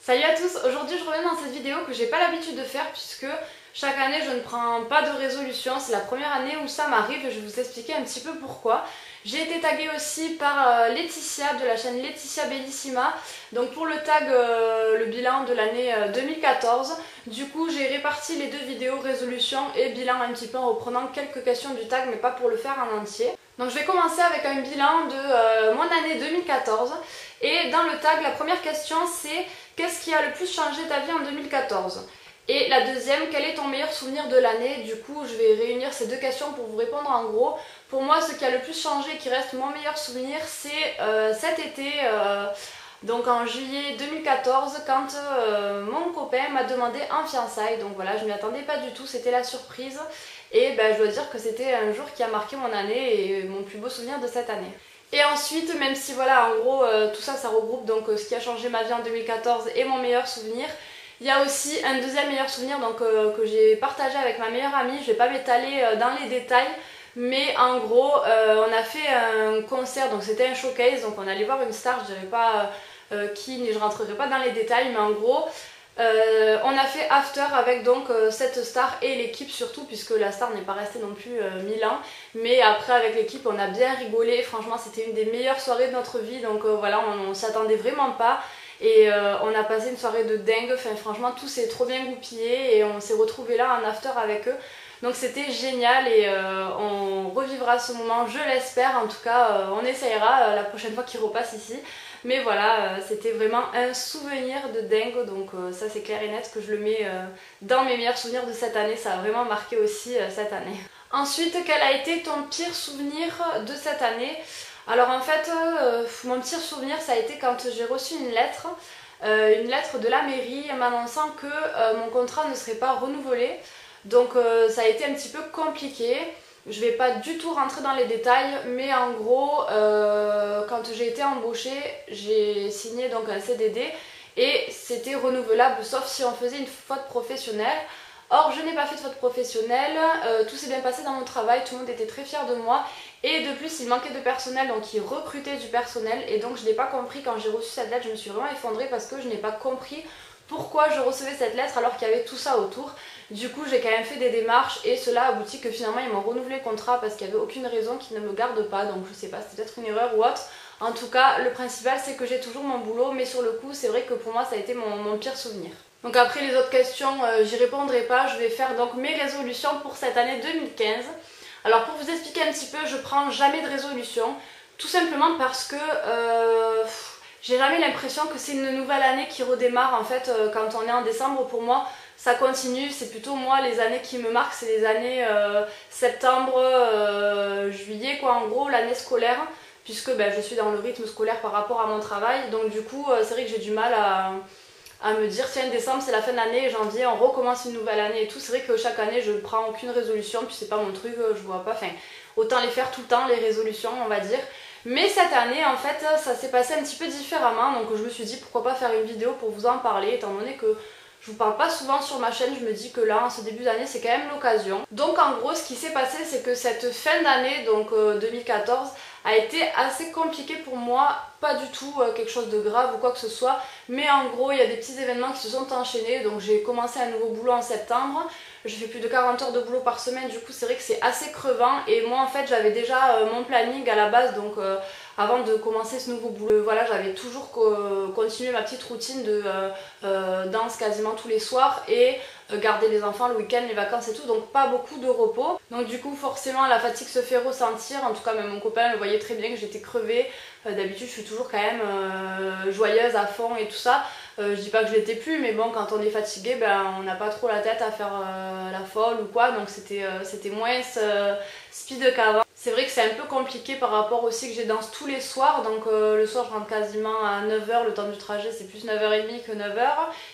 Salut à tous, aujourd'hui je reviens dans cette vidéo que j'ai pas l'habitude de faire puisque chaque année je ne prends pas de résolution, c'est la première année où ça m'arrive et je vais vous expliquer un petit peu pourquoi. J'ai été taguée aussi par Laetitia de la chaîne Laetitia Bellissima, donc pour le tag le bilan de l'année 2014. Du coup j'ai réparti les deux vidéos résolution et bilan un petit peu en reprenant quelques questions du tag mais pas pour le faire en entier. Donc je vais commencer avec un bilan de mon année 2014 et dans le tag la première question c'est: qu'est-ce qui a le plus changé ta vie en 2014? Et la deuxième, quel est ton meilleur souvenir de l'année? Du coup, je vais réunir ces deux questions pour vous répondre en gros. Pour moi, ce qui a le plus changé et qui reste mon meilleur souvenir, c'est cet été, donc en juillet 2014, quand mon copain m'a demandé en fiançailles. Donc voilà, je ne m'y attendais pas du tout, c'était la surprise. Et ben, je dois dire que c'était un jour qui a marqué mon année et mon plus beau souvenir de cette année. Et ensuite, même si voilà, en gros, tout ça, ça regroupe donc ce qui a changé ma vie en 2014 et mon meilleur souvenir. Il y a aussi un deuxième meilleur souvenir donc, que j'ai partagé avec ma meilleure amie. Je ne vais pas m'étaler dans les détails, mais en gros, on a fait un concert, donc c'était un showcase, donc on allait voir une star, je ne dirais pas qui, ni je rentrerai pas dans les détails, mais en gros, on a fait after avec donc cette star et l'équipe surtout, puisque la star n'est pas restée non plus 1000 ans, mais après avec l'équipe on a bien rigolé, franchement c'était une des meilleures soirées de notre vie, donc voilà, on s'y attendait vraiment pas. Et on a passé une soirée de dingue, enfin franchement tout s'est trop bien goupillé et on s'est retrouvés là en after avec eux. Donc c'était génial et on revivra ce moment, je l'espère, en tout cas on essayera la prochaine fois qu'ils repassent ici. Mais voilà, c'était vraiment un souvenir de dingue, donc ça c'est clair et net que je le mets dans mes meilleurs souvenirs de cette année, ça a vraiment marqué aussi cette année. Ensuite, quel a été ton pire souvenir de cette année? Alors en fait, mon pire souvenir ça a été quand j'ai reçu une lettre de la mairie m'annonçant que mon contrat ne serait pas renouvelé. Donc ça a été un petit peu compliqué. Je vais pas du tout rentrer dans les détails, mais en gros, quand j'ai été embauchée, j'ai signé donc un CDD et c'était renouvelable sauf si on faisait une faute professionnelle. Or, je n'ai pas fait de faute professionnelle, tout s'est bien passé dans mon travail, tout le monde était très fier de moi et de plus il manquait de personnel donc ils recrutaient du personnel et donc je n'ai pas compris quand j'ai reçu cette lettre, je me suis vraiment effondrée parce que je n'ai pas compris pourquoi je recevais cette lettre alors qu'il y avait tout ça autour. Du coup j'ai quand même fait des démarches et cela a abouti que finalement ils m'ont renouvelé le contrat parce qu'il n'y avait aucune raison qu'ils ne me gardent pas, donc je sais pas, c'était peut-être une erreur ou autre. En tout cas le principal c'est que j'ai toujours mon boulot, mais sur le coup c'est vrai que pour moi ça a été mon pire souvenir. Donc après les autres questions j'y répondrai pas, je vais faire donc mes résolutions pour cette année 2015. Alors pour vous expliquer un petit peu, je prends jamais de résolution, tout simplement parce que j'ai jamais l'impression que c'est une nouvelle année qui redémarre en fait quand on est en décembre. Pour moi ça continue, c'est plutôt moi les années qui me marquent, c'est les années septembre, juillet quoi, en gros l'année scolaire, puisque ben, je suis dans le rythme scolaire par rapport à mon travail, donc du coup c'est vrai que j'ai du mal à me dire tiens décembre c'est la fin d'année, janvier on recommence une nouvelle année et tout. C'est vrai que chaque année je ne prends aucune résolution, puis c'est pas mon truc, je vois pas, enfin autant les faire tout le temps les résolutions on va dire. Mais cette année en fait ça s'est passé un petit peu différemment, donc je me suis dit pourquoi pas faire une vidéo pour vous en parler, étant donné que je vous parle pas souvent sur ma chaîne, je me dis que là en ce début d'année c'est quand même l'occasion. Donc en gros ce qui s'est passé c'est que cette fin d'année, donc 2014, a été assez compliqué pour moi, pas du tout quelque chose de grave ou quoi que ce soit, mais en gros il y a des petits événements qui se sont enchaînés, donc j'ai commencé un nouveau boulot en septembre, je fais plus de 40 heures de boulot par semaine, du coup c'est vrai que c'est assez crevant et moi en fait j'avais déjà mon planning à la base, donc avant de commencer ce nouveau boulot, voilà, j'avais toujours continué ma petite routine de danse quasiment tous les soirs et garder les enfants le week-end, les vacances et tout, donc pas beaucoup de repos. Donc du coup forcément la fatigue se fait ressentir, en tout cas même mon copain le voyait très bien que j'étais crevée. D'habitude je suis toujours quand même joyeuse à fond et tout ça, je dis pas que je l'étais plus, mais bon quand on est fatigué ben, on n'a pas trop la tête à faire la folle ou quoi, donc c'était moins speed qu'avant. C'est vrai que c'est un peu compliqué par rapport aussi que j'ai danse tous les soirs, donc le soir je rentre quasiment à 9 h, le temps du trajet c'est plus 9h30 que 9 h.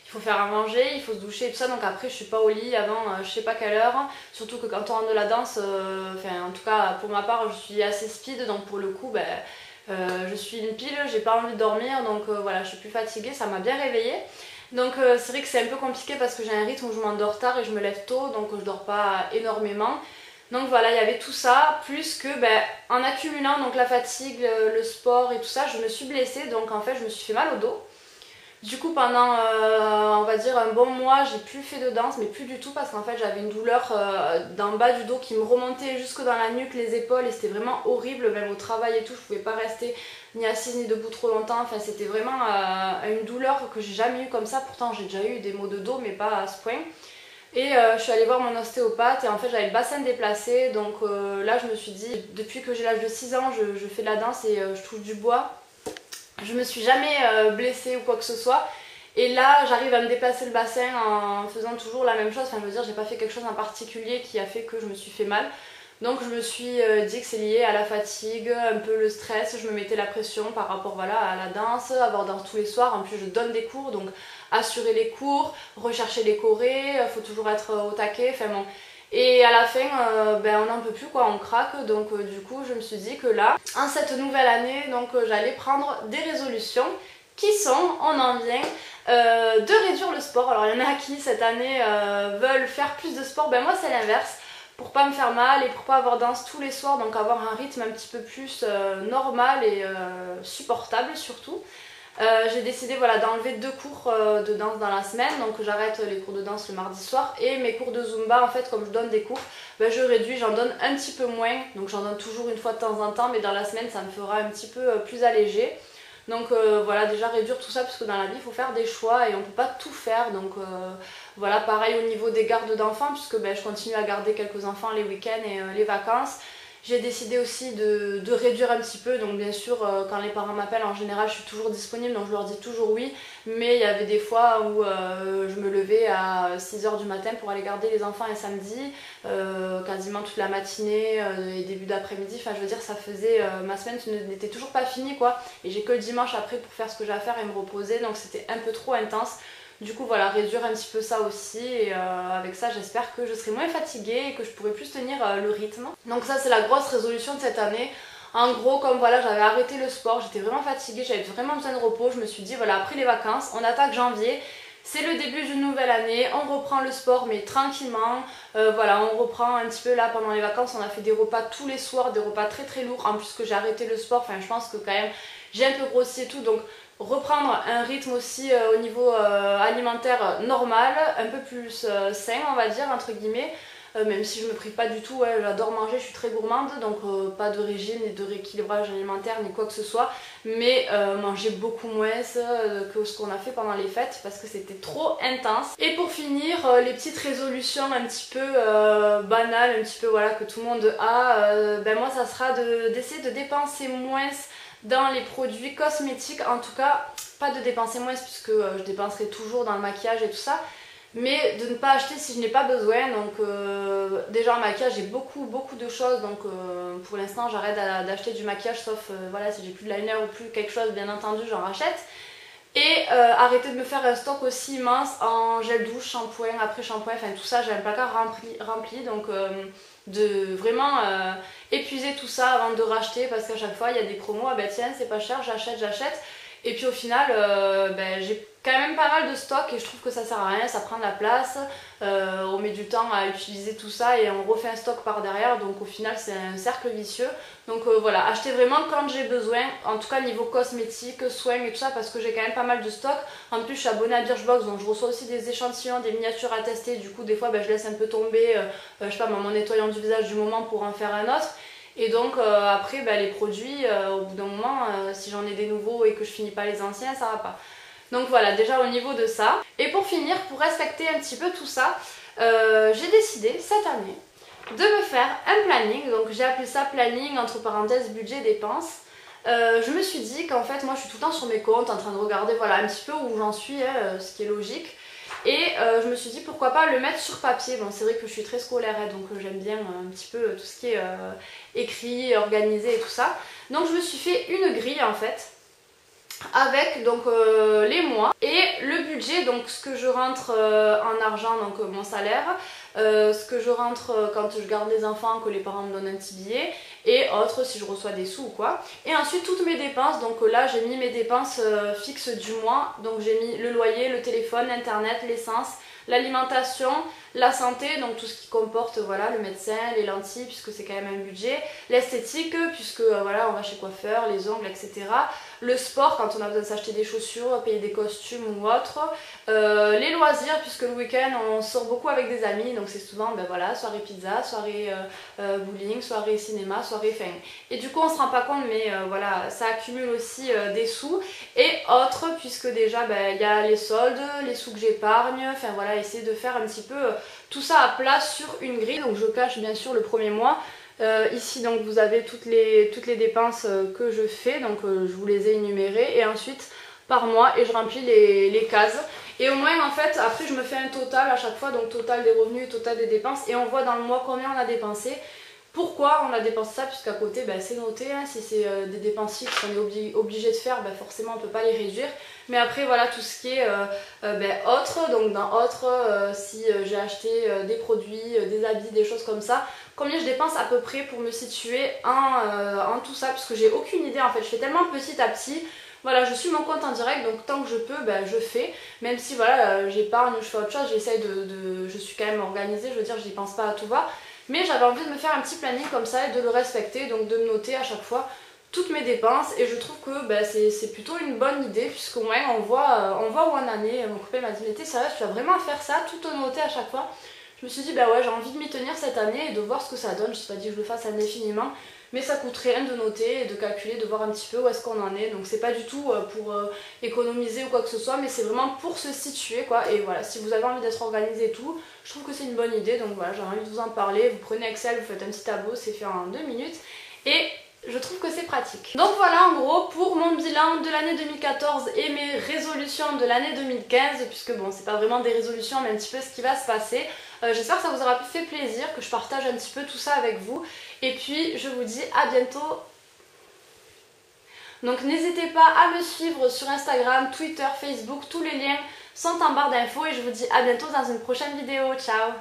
Il faut faire à manger, il faut se doucher et tout ça, donc après je suis pas au lit avant je sais pas quelle heure, surtout que quand on rentre de la danse, enfin en tout cas pour ma part je suis assez speed, donc pour le coup ben, je suis une pile, j'ai pas envie de dormir, donc voilà je suis plus fatiguée, ça m'a bien réveillée. Donc c'est vrai que c'est un peu compliqué parce que j'ai un rythme où je m'endors tard et je me lève tôt, donc je dors pas énormément. Donc voilà, il y avait tout ça, plus que ben, en accumulant donc la fatigue, le sport et tout ça, je me suis blessée, donc en fait je me suis fait mal au dos. Du coup pendant on va dire un bon mois j'ai plus fait de danse, mais plus du tout parce qu'en fait j'avais une douleur d'en bas du dos qui me remontait jusque dans la nuque, les épaules, et c'était vraiment horrible, même au travail et tout, je pouvais pas rester ni assise ni debout trop longtemps, enfin c'était vraiment une douleur que j'ai jamais eu comme ça. Pourtant j'ai déjà eu des maux de dos mais pas à ce point. Et je suis allée voir mon ostéopathe et en fait j'avais le bassin déplacé, donc là je me suis dit, depuis que j'ai l'âge de 6 ans je fais de la danse et je touche du bois. Je me suis jamais blessée ou quoi que ce soit. Et là, j'arrive à me déplacer le bassin en faisant toujours la même chose. Enfin, je veux dire, j'ai pas fait quelque chose en particulier qui a fait que je me suis fait mal. Donc, je me suis dit que c'est lié à la fatigue, un peu le stress. Je me mettais la pression par rapport voilà, à la danse, avoir danse tous les soirs. En plus, je donne des cours, donc assurer les cours, rechercher les chorés, faut toujours être au taquet. Enfin bon. Et à la fin, on n'en peut plus quoi, on craque. Donc du coup, je me suis dit que là, en cette nouvelle année, j'allais prendre des résolutions qui sont, on en vient, de réduire le sport. Alors il y en a qui cette année veulent faire plus de sport, moi c'est l'inverse. Pour pas me faire mal et pour pas avoir danse tous les soirs, donc avoir un rythme un petit peu plus normal et supportable surtout. J'ai décidé voilà, d'enlever 2 cours de danse dans la semaine, donc j'arrête les cours de danse le mardi soir et mes cours de Zumba, en fait comme je donne des cours, je réduis, j'en donne un petit peu moins, donc j'en donne toujours une fois de temps en temps, mais dans la semaine ça me fera un petit peu plus allégé. Donc voilà, déjà réduire tout ça, parce que dans la vie il faut faire des choix et on peut pas tout faire, donc voilà, pareil au niveau des gardes d'enfants, puisque je continue à garder quelques enfants les week-ends et les vacances. J'ai décidé aussi de réduire un petit peu, donc bien sûr quand les parents m'appellent en général je suis toujours disponible, donc je leur dis toujours oui, mais il y avait des fois où je me levais à 6 h du matin pour aller garder les enfants un samedi, quasiment toute la matinée et début d'après-midi, enfin je veux dire ça faisait, ma semaine n'était toujours pas finie quoi, et j'ai que le dimanche après pour faire ce que j'ai à faire et me reposer, donc c'était un peu trop intense. Du coup voilà, réduire un petit peu ça aussi et avec ça j'espère que je serai moins fatiguée et que je pourrai plus tenir le rythme. Donc ça c'est la grosse résolution de cette année. En gros comme voilà j'avais arrêté le sport, j'étais vraiment fatiguée, j'avais vraiment besoin de repos, je me suis dit voilà après les vacances, on attaque janvier. C'est le début d'une nouvelle année, on reprend le sport mais tranquillement, voilà on reprend un petit peu là pendant les vacances, on a fait des repas tous les soirs, des repas très très lourds, en plus que j'ai arrêté le sport, enfin je pense que quand même j'ai un peu grossi et tout, donc reprendre un rythme aussi au niveau alimentaire normal, un peu plus sain on va dire entre guillemets, même si je me prive pas du tout, ouais, j'adore manger, je suis très gourmande, donc pas de régime ni de rééquilibrage alimentaire ni quoi que ce soit, mais manger beaucoup moins que ce qu'on a fait pendant les fêtes parce que c'était trop intense. Et pour finir, les petites résolutions un petit peu banales, un petit peu voilà que tout le monde a, moi ça sera d'essayer de dépenser moins dans les produits cosmétiques, en tout cas pas de dépenser moins puisque je dépenserai toujours dans le maquillage et tout ça, mais de ne pas acheter si je n'ai pas besoin. Donc déjà en maquillage j'ai beaucoup de choses, donc pour l'instant j'arrête d'acheter du maquillage sauf voilà si j'ai plus de liner ou plus quelque chose, bien entendu j'en rachète. Et arrêter de me faire un stock aussi immense en gel douche, shampoing, après shampoing, enfin tout ça j'ai un placard rempli donc de vraiment épuiser tout ça avant de racheter, parce qu'à chaque fois il y a des promos, ah tiens c'est pas cher, j'achète, et puis au final j'ai quand même pas mal de stock et je trouve que ça sert à rien, ça prend de la place, on met du temps à utiliser tout ça et on refait un stock par derrière, donc au final c'est un cercle vicieux. Donc voilà, acheter vraiment quand j'ai besoin, en tout cas niveau cosmétique, soins et tout ça, parce que j'ai quand même pas mal de stock. En plus je suis abonnée à Birchbox, donc je reçois aussi des échantillons, des miniatures à tester, du coup des fois je laisse un peu tomber, je sais pas, mon nettoyant du visage du moment pour en faire un autre. Et donc après les produits, au bout d'un moment, si j'en ai des nouveaux et que je finis pas les anciens, ça va pas. Donc voilà, déjà au niveau de ça. Et pour finir, pour respecter un petit peu tout ça, j'ai décidé cette année de me faire un planning. Donc j'ai appelé ça planning entre parenthèses budget dépenses. Je me suis dit qu'en fait moi je suis tout le temps sur mes comptes en train de regarder voilà un petit peu où j'en suis, ce qui est logique. Et je me suis dit pourquoi pas le mettre sur papier. Bon c'est vrai que je suis très scolaire donc j'aime bien un petit peu tout ce qui est écrit, organisé et tout ça. Donc je me suis fait une grille en fait, avec donc les mois et le budget, donc ce que je rentre en argent, donc mon salaire, ce que je rentre quand je garde les enfants, que les parents me donnent un petit billet, et autres si je reçois des sous ou quoi. Et ensuite toutes mes dépenses, donc là j'ai mis mes dépenses fixes du mois, donc j'ai mis le loyer, le téléphone, l'internet, l'essence, l'alimentation, la santé, donc tout ce qui comporte voilà, le médecin, les lentilles puisque c'est quand même un budget, l'esthétique puisque voilà on va chez coiffeur, les ongles etc. le sport quand on a besoin de s'acheter des chaussures, payer des costumes ou autre, les loisirs puisque le week-end on sort beaucoup avec des amis, donc c'est souvent ben voilà, soirée pizza, soirée bowling, soirée cinéma, soirée fin. Et du coup on se rend pas compte mais voilà, ça accumule aussi des sous et autres puisque déjà ben, y a les soldes, les sous que j'épargne, enfin voilà, essayer de faire un petit peu tout ça à plat sur une grille. Donc je cache bien sûr le premier mois. Ici donc vous avez toutes les dépenses que je fais, donc je vous les ai énumérées et ensuite par mois et je remplis les cases. Et au moins en fait après je me fais un total à chaque fois, donc total des revenus, total des dépenses et on voit dans le mois combien on a dépensé. Pourquoi on a dépensé ça, puisqu'à côté ben, c'est noté, hein, si c'est des dépenses fixes qu'on est obligé de faire, ben, forcément on ne peut pas les réduire. Mais après voilà tout ce qui est ben, autre, donc dans autre, si j'ai acheté des produits, des habits, des choses comme ça, combien je dépense à peu près pour me situer en tout ça, puisque j'ai aucune idée en fait, je fais tellement petit à petit. Voilà, je suis mon compte en direct, donc tant que je peux, ben, je fais. Même si voilà, j'épargne, je fais autre chose, j'essaye je suis quand même organisée, je veux dire, je n'y pense pas à tout va. Mais j'avais envie de me faire un petit planning comme ça et de le respecter, donc de me noter à chaque fois toutes mes dépenses. Et je trouve que ben, c'est plutôt une bonne idée, puisqu'au moins on voit où on en est. Mon copain m'a dit, mais t'es sérieux, tu vas vraiment faire ça, tout noter à chaque fois. Je me suis dit, bah ouais, j'ai envie de m'y tenir cette année et de voir ce que ça donne. Je ne sais pas dit que je le fasse indéfiniment, mais ça coûte rien de noter et de calculer, de voir un petit peu où est-ce qu'on en est. Donc c'est pas du tout pour économiser ou quoi que ce soit, mais c'est vraiment pour se situer quoi. Et voilà, si vous avez envie d'être organisé et tout, je trouve que c'est une bonne idée. Donc voilà, j'ai envie de vous en parler. Vous prenez Excel, vous faites un petit tableau, c'est fait en 2 minutes. Et je trouve que c'est pratique. Donc voilà en gros pour mon bilan de l'année 2014 et mes résolutions de l'année 2015, puisque bon c'est pas vraiment des résolutions mais un petit peu ce qui va se passer. J'espère que ça vous aura fait plaisir, que je partage un petit peu tout ça avec vous. Et puis je vous dis à bientôt. Donc n'hésitez pas à me suivre sur Instagram, Twitter, Facebook, tous les liens sont en barre d'infos et je vous dis à bientôt dans une prochaine vidéo. Ciao!